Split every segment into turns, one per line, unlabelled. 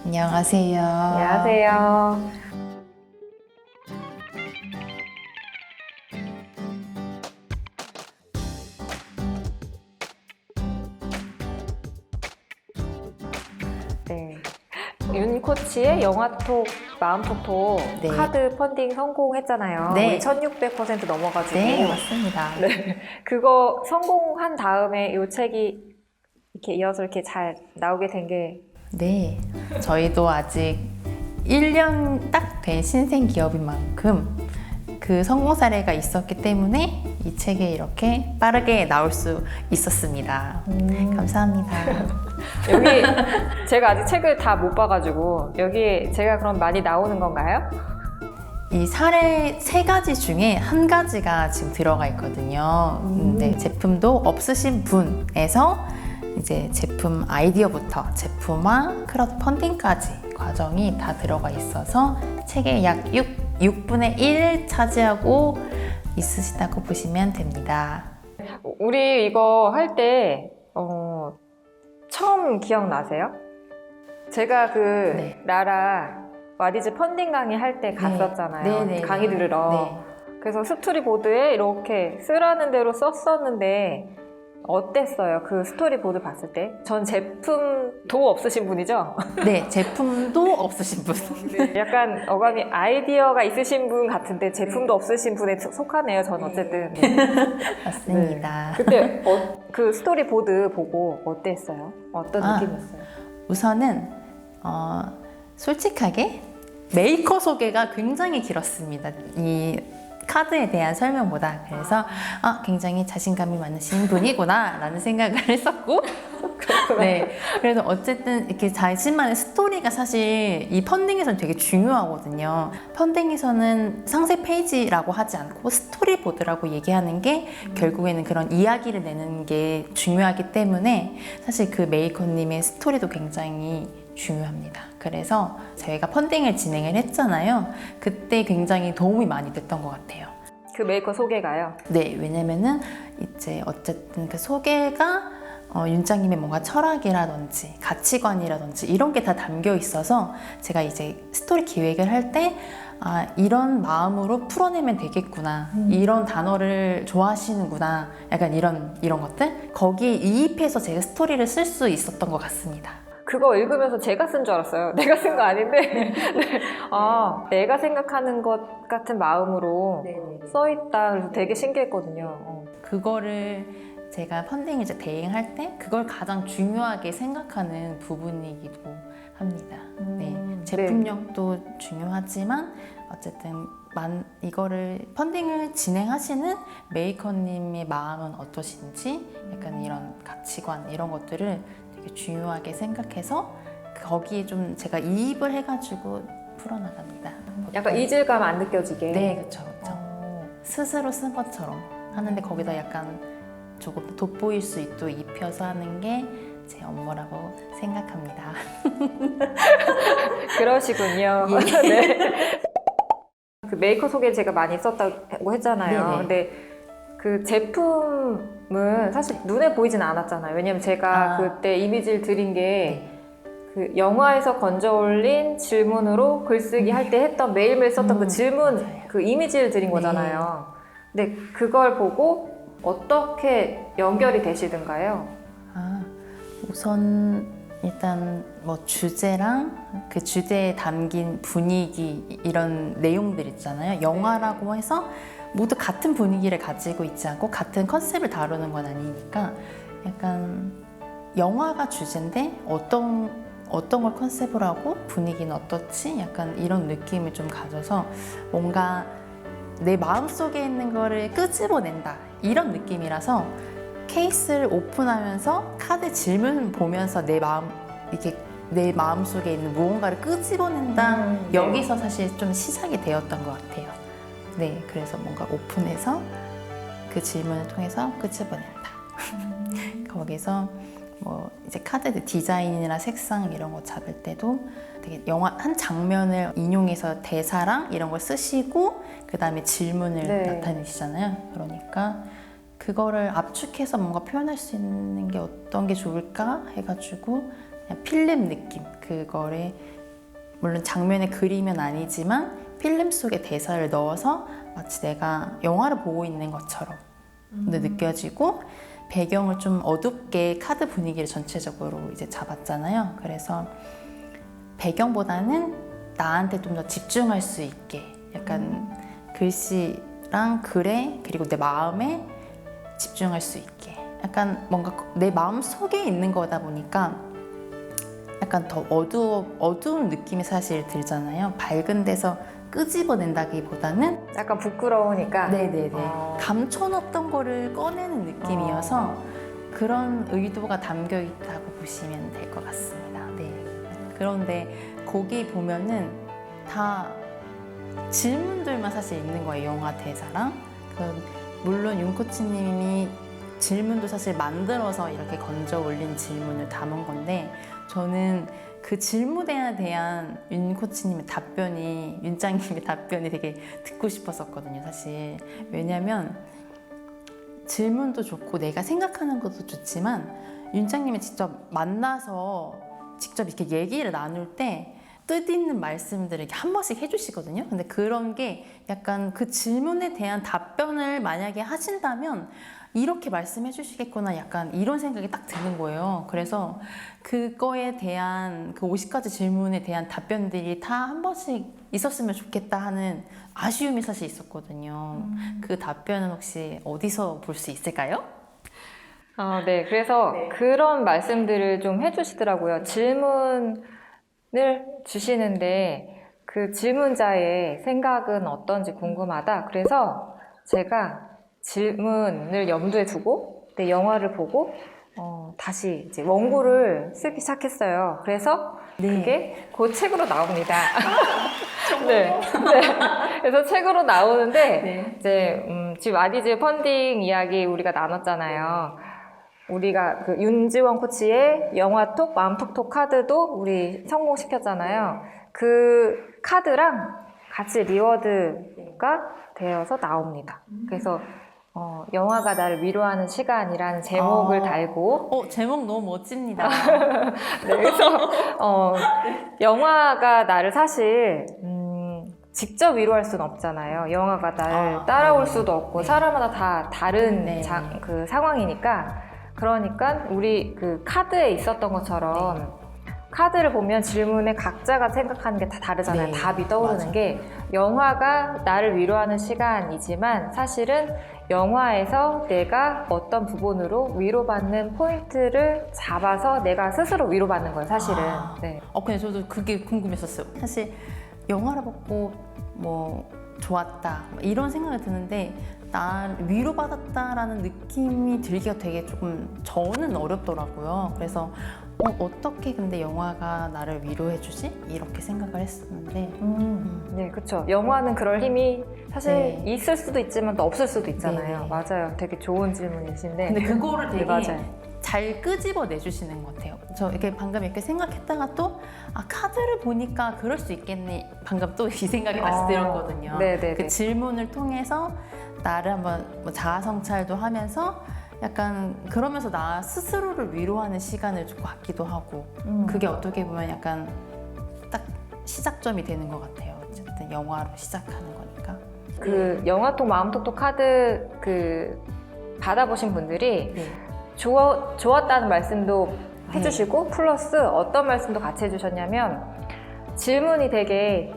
안녕하세요.
안녕하세요. 네. 윤 코치의 영화톡, 마음톡톡
네.
카드 펀딩 성공했잖아요.
네.
우리 1600% 넘어가지고.
네, 맞습니다.
네. 그거 성공한 다음에 이 책이 이렇게 이어서 이렇게 잘 나오게 된 게
네, 저희도 아직 1년 딱 된 신생 기업인 만큼 그 성공 사례가 있었기 때문에 이 책에 이렇게 빠르게 나올 수 있었습니다. 감사합니다.
여기 제가 아직 책을 다 못 봐가지고 여기에 제가 그럼 많이 나오는 건가요?
이 사례 3가지 중에 1가지가 지금 들어가 있거든요. 네, 제품도 없으신 분에서 이제 제품 아이디어부터 제품화, 크라우드 펀딩까지 과정이 다 들어가 있어서 책의 약 6분의 1 차지하고 있으시다고 보시면 됩니다.
우리 이거 할 때 처음 기억나세요? 제가 그
네.
나라 와디즈 펀딩 강의 할 때 갔었잖아요.
네.
강의 들으러.
네.
그래서 스토리보드에 이렇게 쓰라는 대로 썼었는데 어땠어요? 그 스토리보드 봤을 때? 전 제품도 없으신 분이죠?
네, 제품도 없으신 분.
약간 어감이 아이디어가 있으신 분 같은데 제품도 없으신 분에 속하네요. 전 어쨌든.
맞습니다.
그때 그 스토리보드 보고 어땠어요? 어떤 느낌이었어요?
우선은 솔직하게 메이커 소개가 굉장히 길었습니다. 이 카드에 대한 설명보다. 그래서 굉장히 자신감이 많으신 분이구나 라는 생각을 했었고 네, 그래서 어쨌든 이렇게 자신만의 스토리가 사실 이 펀딩에서는 되게 중요하거든요. 펀딩에서는 상세 페이지라고 하지 않고 스토리보드라고 얘기하는 게 결국에는 그런 이야기를 내는 게 중요하기 때문에 사실 그 메이커님의 스토리도 굉장히 중요합니다. 그래서 저희가 펀딩을 진행을 했잖아요. 그때 굉장히 도움이 많이 됐던 것 같아요.
그 메이커 소개가요?
네, 왜냐면은 이제 어쨌든 그 소개가 윤장님의 뭔가 철학이라든지 가치관이라든지 이런 게 다 담겨 있어서 제가 이제 스토리 기획을 할 때 이런 마음으로 풀어내면 되겠구나, 이런 단어를 좋아하시는구나, 약간 이런 것들 거기에 이입해서 제가 스토리를 쓸 수 있었던 것 같습니다.
그거 읽으면서 제가 쓴 줄 알았어요. 내가 쓴 거 아닌데. 네. 내가 생각하는 것 같은 마음으로 써있다. 그래서 되게 신기했거든요.
그거를 제가 펀딩 이제 대행할 때 그걸 가장 중요하게 생각하는 부분이기도 합니다. 네, 제품력도 중요하지만 어쨌든 이거를 펀딩을 진행하시는 메이커님의 마음은 어떠신지 약간 이런 가치관 이런 것들을 되게 중요하게 생각해서 거기에 좀 제가 이입을 해가지고 풀어나갑니다.
약간 이질감 안 느껴지게.
네, 그렇죠. 스스로 쓴 것처럼 하는데 거기다 약간 조금 돋보일 수 있도록 입혀서 하는 게 제 업무라고 생각합니다.
그러시군요.
예.
네. 그 메이커 소개 제가 많이 썼다고 했잖아요.
네네.
근데 그 제품은 사실 눈에 보이진 않았잖아요. 왜냐면 제가 그때 이미지를 드린 게 그 영화에서 건져 올린 질문으로 글쓰기 할 때 했던 매일매일 썼던 그 질문,
맞아요.
그 이미지를 드린 거잖아요. 근데 그걸 보고 어떻게 연결이 되시던가요?
우선 일단 뭐 주제랑 그 주제에 담긴 분위기 이런 내용들 있잖아요. 영화라고 해서 모두 같은 분위기를 가지고 있지 않고 같은 컨셉을 다루는 건 아니니까 약간 영화가 주제인데 어떤 걸 컨셉으로 하고 분위기는 어떻지? 약간 이런 느낌을 좀 가져서 뭔가 내 마음속에 있는 거를 끄집어낸다 이런 느낌이라서 케이스를 오픈하면서 카드 질문을 보면서 내 마음속에 있는 무언가를 끄집어낸다. 여기서 사실 좀 시작이 되었던 것 같아요. 네, 그래서 뭔가 오픈해서 그 질문을 통해서 끄집어낸다. 거기서 뭐 이제 카드 디자인이나 색상 이런 거 잡을 때도 되게 영화 한 장면을 인용해서 대사랑 이런 걸 쓰시고 그 다음에 질문을 나타내시잖아요. 그러니까 그거를 압축해서 뭔가 표현할 수 있는 게 어떤 게 좋을까 해가지고 그냥 필름 느낌, 그 그거를 물론 장면에 그리면 아니지만 필름 속에 대사를 넣어서 마치 내가 영화를 보고 있는 것처럼 느껴지고 배경을 좀 어둡게 카드 분위기를 전체적으로 이제 잡았잖아요. 그래서 배경보다는 나한테 좀 더 집중할 수 있게 약간 글씨랑 글에 그리고 내 마음에 집중할 수 있게 약간 뭔가 내 마음 속에 있는 거다 보니까 약간 더 어두운 느낌이 사실 들잖아요. 밝은 데서 끄집어낸다기보다는
약간 부끄러우니까.
네네네 감춰놓던 거를 꺼내는 느낌이어서 그런 의도가 담겨 있다고 보시면 될 것 같습니다. 네. 그런데 거기 보면은 다 질문들만 사실 있는 거예요. 영화 대사랑. 물론 윤코치님이 질문도 사실 만들어서 이렇게 건져 올린 질문을 담은 건데 저는 그 질문에 대한 윤코치님의 답변이 윤장님의 답변이 되게 듣고 싶었었거든요. 사실 왜냐면 질문도 좋고 내가 생각하는 것도 좋지만 윤장님이 직접 만나서 직접 이렇게 얘기를 나눌 때 뜻있는 말씀들을 이렇게 한 번씩 해주시거든요. 근데 그런 게 약간 그 질문에 대한 답변을 만약에 하신다면 이렇게 말씀해 주시겠구나 약간 이런 생각이 딱 드는 거예요. 그래서 그거에 대한 그 50가지 질문에 대한 답변들이 다 한 번씩 있었으면 좋겠다 하는 아쉬움이 사실 있었거든요. 그 답변은 혹시 어디서 볼 수 있을까요?
네. 그래서 그런 말씀들을 좀 해주시더라고요. 질문을 주시는데 그 질문자의 생각은 어떤지 궁금하다. 그래서 제가 질문을 염두에 두고 내 영화를 보고 다시 이제 원고를 쓰기 시작했어요. 그래서 그게 그 책으로 나옵니다. 네. 그래서 책으로 나오는데 이제 지금 아디즈 펀딩 이야기 우리가 나눴잖아요. 우리가 그 윤지원 코치의 영화톡, 마음톡톡 카드도 우리 성공시켰잖아요. 그 카드랑 같이 리워드가 되어서 나옵니다. 그래서 영화가 나를 위로하는 시간이라는 제목을 달고
제목 너무 멋집니다.
네, 그래서 영화가 나를 사실 직접 위로할 수는 없잖아요. 영화가 나를 따라올 수도 없고 사람마다 다 다른 그 상황이니까 그러니까 우리 그 카드에 있었던 것처럼 카드를 보면 질문에 각자가 생각하는 게 다 다르잖아요. 답이 떠오르는 게 영화가 나를 위로하는 시간이지만 사실은 영화에서 내가 어떤 부분으로 위로받는 포인트를 잡아서 내가 스스로 위로받는 거예요, 사실은. 네.
근데 저도 그게 궁금했었어요. 사실 영화를 보고 뭐 좋았다 이런 생각이 드는데 나 위로받았다라는 느낌이 들기가 되게 조금 저는 어렵더라고요. 그래서 어떻게 근데 영화가 나를 위로해주지? 이렇게 생각을 했었는데
네, 그렇죠. 영화는 그럴 힘이 사실 있을 수도 있지만 또 없을 수도 있잖아요. 맞아요. 되게 좋은 질문이신데
근데 그거를 되게
맞아요.
잘 끄집어 내주시는 것 같아요. 저 이렇게 방금 이렇게 생각했다가 또 카드를 보니까 그럴 수 있겠네. 방금 또 이 생각이 다시 들었거든요.
네네네.
그 질문을 통해서 나를 한번 뭐 자아 성찰도 하면서 약간 그러면서 나 스스로를 위로하는 시간을 좀 갖기도 하고 그게 어떻게 보면 약간 딱 시작점이 되는 것 같아요. 어쨌든 영화로 시작하는 거니까.
그 영화톡 마음톡톡 카드 그 받아보신 분들이 좋았다는 말씀도 해주시고 플러스 어떤 말씀도 같이 해주셨냐면 질문이 되게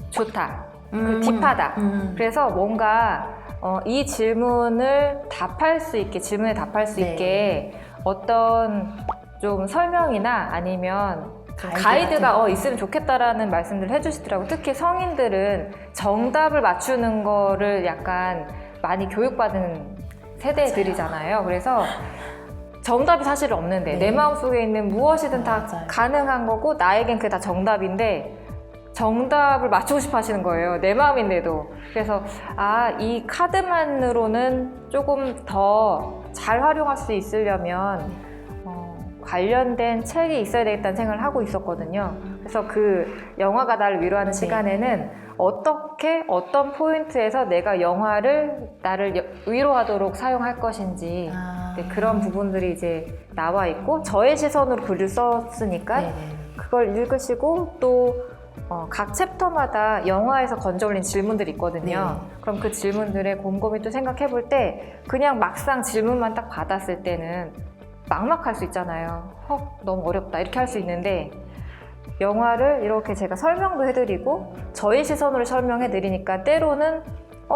좋다, 그 딥하다. 그래서 뭔가 이 질문을 답할 수 있게 질문에 답할 수 있게 어떤 좀 설명이나 아니면 가이드가 있으면 좋겠다라는 말씀들을 해주시더라고요. 특히 성인들은 정답을 맞추는 거를 약간 많이 교육받은 세대들이잖아요. 그래서 정답이 사실 없는데 내 마음속에 있는 무엇이든 다 가능한 거고 나에겐 그게 다 정답인데 정답을 맞추고 싶어 하시는 거예요. 내 마음인데도. 그래서 이 카드만으로는 조금 더 잘 활용할 수 있으려면 관련된 책이 있어야 되겠다는 생각을 하고 있었거든요. 그래서 그 영화가 나를 위로하는 시간에는 어떻게 어떤 포인트에서 내가 영화를 나를 위로하도록 사용할 것인지 그런 부분들이 이제 나와 있고 저의 시선으로 글을 썼으니까 그걸 읽으시고 또 각 챕터마다 영화에서 건져올린 질문들이 있거든요.
네.
그럼 그 질문들에 곰곰이 또 생각해 볼 때 그냥 막상 질문만 딱 받았을 때는 막막할 수 있잖아요. 너무 어렵다 이렇게 할 수 있는데 영화를 이렇게 제가 설명도 해드리고 저희 시선으로 설명해 드리니까 때로는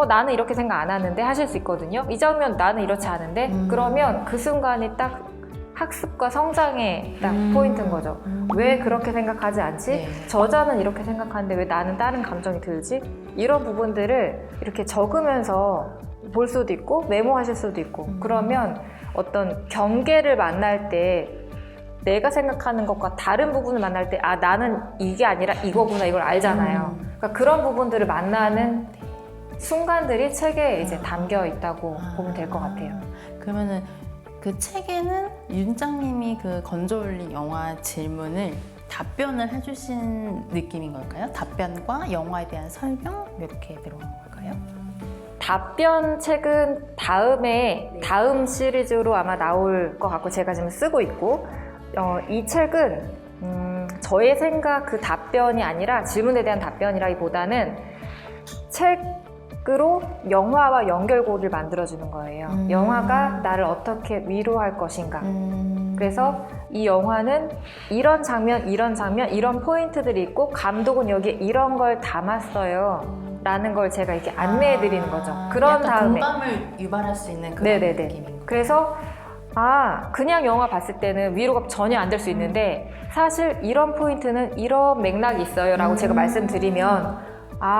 나는 이렇게 생각 안 하는데 하실 수 있거든요. 이 장면 나는 이렇지 않은데 그러면 그 순간이 딱 학습과 성장의 딱 포인트인 거죠. 왜 그렇게 생각하지 않지?
네.
저자는 이렇게 생각하는데 왜 나는 다른 감정이 들지? 이런 부분들을 이렇게 적으면서 볼 수도 있고 메모하실 수도 있고 그러면 어떤 경계를 만날 때 내가 생각하는 것과 다른 부분을 만날 때 나는 이게 아니라 이거구나 이걸 알잖아요. 그러니까 그런 부분들을 만나는 순간들이 책에 이제 담겨 있다고 보면 될 것 같아요.
그러면은 그 책에는 윤장님이 그 건져올린 영화 질문을 답변을 해주신 느낌인 걸까요? 답변과 영화에 대한 설명 이렇게 들어간 걸까요?
답변 책은 다음 시리즈로 아마 나올 것 같고 제가 지금 쓰고 있고 이 책은 저의 생각 그 답변이 아니라 질문에 대한 답변이라기보다는 책으로 영화와 연결고리를 만들어주는 거예요. 영화가 나를 어떻게 위로할 것인가. 그래서 이 영화는 이런 장면, 이런 포인트들이 있고 감독은 여기에 이런 걸 담았어요. 라는 걸 제가 이렇게 안내해 드리는 거죠. 그런 다음에
공감을 유발할 수 있는 그런
네네네.
느낌인 거예요.
그래서 그냥 영화 봤을 때는 위로가 전혀 안 될 수 있는데 사실 이런 포인트는 이런 맥락이 있어요 라고 제가 말씀드리면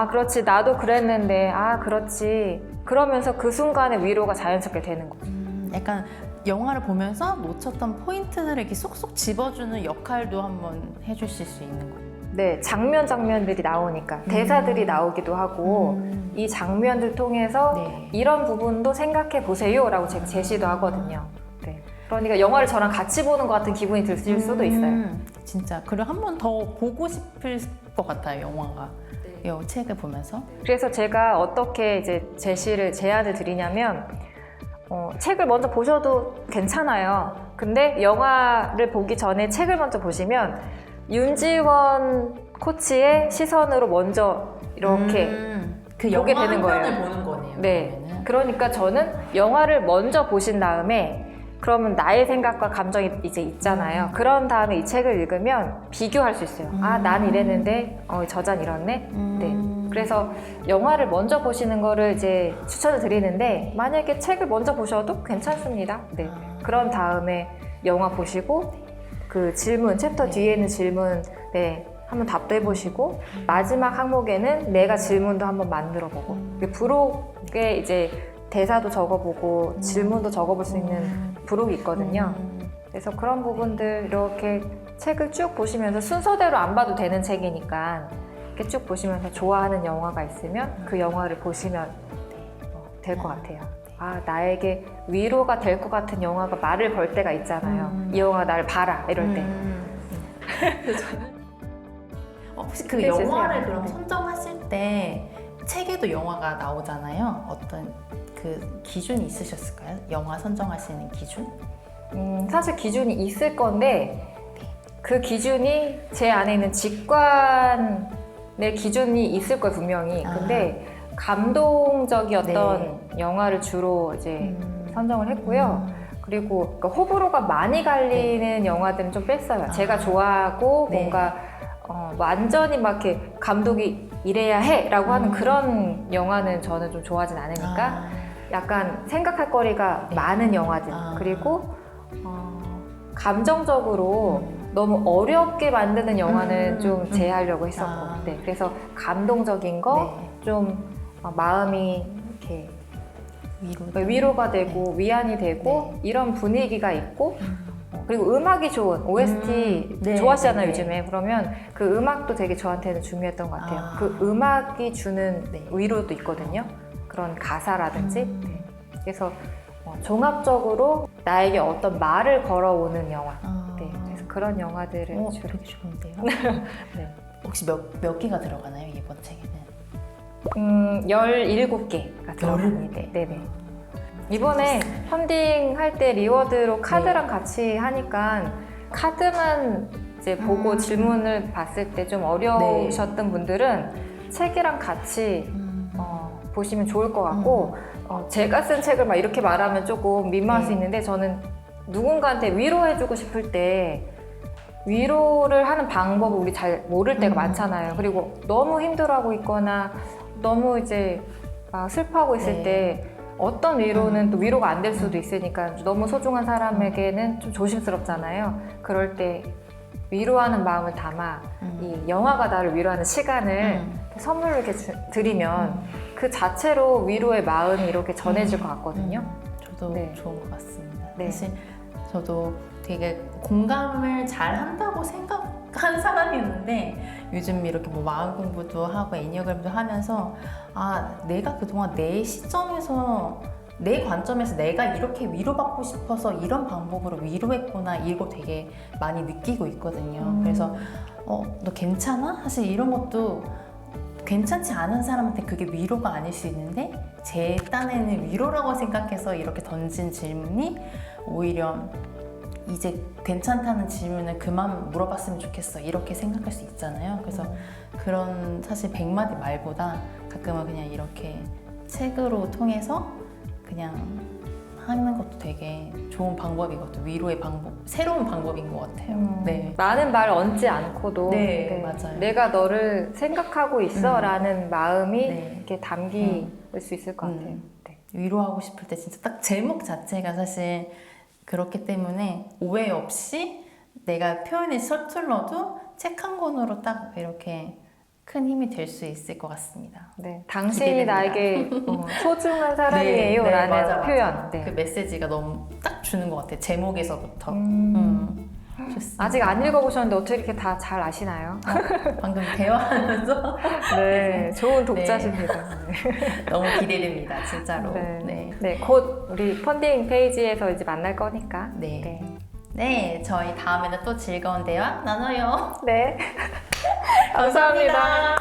그렇지 나도 그랬는데 그렇지 그러면서 그 순간에 위로가 자연스럽게 되는 거죠.
약간 영화를 보면서 놓쳤던 포인트들을 이렇게 쏙쏙 집어주는 역할도 한번 해주실 수 있는 거예요.
네, 장면들이 나오니까 대사들이 나오기도 하고 이 장면들 통해서
네.
이런 부분도 생각해 보세요 라고 제가 제시도 하거든요. 네. 그러니까 영화를 저랑 같이 보는 것 같은 기분이 드실 수도 있어요.
진짜 그리고 한 번 더 보고 싶을 것 같아요, 영화가. 이 책을 보면서.
그래서 제가 어떻게 이제 제안을 드리냐면 책을 먼저 보셔도 괜찮아요. 근데 영화를 보기 전에 책을 먼저 보시면 윤지원 코치의 시선으로 먼저 이렇게
그
보게
영화
되는
한
거예요.
편을 보는 거네요.
네.
그러면은.
그러니까 저는 영화를 먼저 보신 다음에 그러면 나의 생각과 감정이 이제 있잖아요. 그런 다음에 이 책을 읽으면 비교할 수 있어요. 난 이랬는데 저자는 이렇네. 네. 그래서 영화를 먼저 보시는 거를 이제 추천을 드리는데 만약에 책을 먼저 보셔도 괜찮습니다. 네. 그런 다음에 영화 보시고 그 질문, 챕터 뒤에 있는 질문 한번 답도 해보시고 마지막 항목에는 내가 질문도 한번 만들어보고 부록에 이제 대사도 적어보고 질문도 적어볼 수 있는 부록이 있거든요. 그래서 그런 부분들 이렇게 책을 쭉 보시면서 순서대로 안 봐도 되는 책이니까 이렇게 쭉 보시면서 좋아하는 영화가 있으면 그 영화를 보시면 될 것 같아요. 나에게 위로가 될 것 같은 영화가 말을 걸 때가 있잖아요. 이 영화 나를 봐라 이럴 때.
혹시 그
해주세요.
영화를 그럼 선정하실 때 책에도 영화가 나오잖아요. 어떤 그 기준이 있으셨을까요? 영화 선정하시는 기준?
사실 기준이 있을 건데 그 기준이 제 안에 있는 직관의 기준이 있을 거예요 분명히. 근데 감동적이었던 영화를 주로 이제 선정을 했고요. 그리고 그러니까 호불호가 많이 갈리는 영화들은 좀 뺐어요. 제가 좋아하고 뭔가 완전히 막 이렇게 감독이 이래야 해 라고 하는 그런 영화는 저는 좀 좋아하진 않으니까 약간 생각할 거리가 많은 영화들 그리고 감정적으로 너무 어렵게 만드는 영화는 좀 제외하려고 했었고 네, 그래서 감동적인 거 좀 마음이 이렇게 위로가 되고 위안이 되고 이런 분위기가 있고 그리고 음악이 좋은 OST 좋아하시잖아요 요즘에. 그러면 그 음악도 되게 저한테는 중요했던 것 같아요. 그 음악이 주는 위로도 있거든요. 그런 가사라든지. 그래서 종합적으로 나에게 어떤 말을 걸어오는 영화. 그래서 그런 영화들을 주로.
되게 좋은데요. 네. 혹시 몇 개가 들어가나요 이번 책에는?
17개가 들어갑니다. 네네. 이번에 펀딩 할 때 리워드로 카드랑 같이 하니까 카드만 이제 보고 질문을 봤을 때 좀 어려우셨던 분들은 책이랑 같이 보시면 좋을 것 같고 제가 쓴 책을 막 이렇게 말하면 조금 민망할 수 있는데 저는 누군가한테 위로해주고 싶을 때 위로를 하는 방법을 우리 잘 모를 때가 많잖아요. 그리고 너무 힘들어하고 있거나 너무 이제 막 슬퍼하고 있을 때 어떤 위로는 또 위로가 안 될 수도 있으니까 너무 소중한 사람에게는 좀 조심스럽잖아요. 그럴 때 위로하는 마음을 담아 이 영화가 나를 위로하는 시간을 선물로 이렇게 드리면 그 자체로 위로의 마음이 이렇게 전해질 것 같거든요.
저도
네.
좋은 것 같습니다.
네.
사실 저도 되게 공감을 잘 한다고 생각한 사람이었는데 요즘 이렇게 뭐 마음 공부도 하고 애니어그램도 하면서 내가 그동안 내 시점에서 내 관점에서 내가 이렇게 위로받고 싶어서 이런 방법으로 위로했구나 이거 되게 많이 느끼고 있거든요. 그래서 너 괜찮아? 사실 이런 것도 괜찮지 않은 사람한테 그게 위로가 아닐 수 있는데 제 딴에는 위로라고 생각해서 이렇게 던진 질문이 오히려 이제 괜찮다는 질문을 그만 물어봤으면 좋겠어 이렇게 생각할 수 있잖아요. 그래서 그런 사실 100마디 말보다 가끔은 그냥 이렇게 책으로 통해서 그냥 하는 것도 되게 좋은 방법이거든요. 위로의 방법, 새로운 방법인 것 같아요. 네.
많은 말 얹지 않고도
네, 맞아요.
내가 너를 생각하고 있어 라는 마음이
네.
이렇게 담길 수 있을 것 같아요. 네.
위로하고 싶을 때 진짜 딱 제목 자체가 사실 그렇기 때문에 오해 없이 내가 표현이 서툴러도 책 한 권으로 딱 이렇게 큰 힘이 될 수 있을 것 같습니다.
네, 당신이
기대됩니다.
나에게 소중한 사람이에요 라는
맞아.
표현. 네.
그 메시지가 너무 딱 주는 것 같아요. 제목에서부터. 좋습니다.
아직 안 읽어보셨는데 어떻게 이렇게 다 잘 아시나요?
방금 대화하면서
네, 좋은 독자십니다.
너무 기대됩니다. 진짜로.
네.
네.
네, 곧 우리 펀딩 페이지에서 이제 만날 거니까.
네.
네.
네, 저희 다음에는 또 즐거운 대화 나눠요.
네. 감사합니다.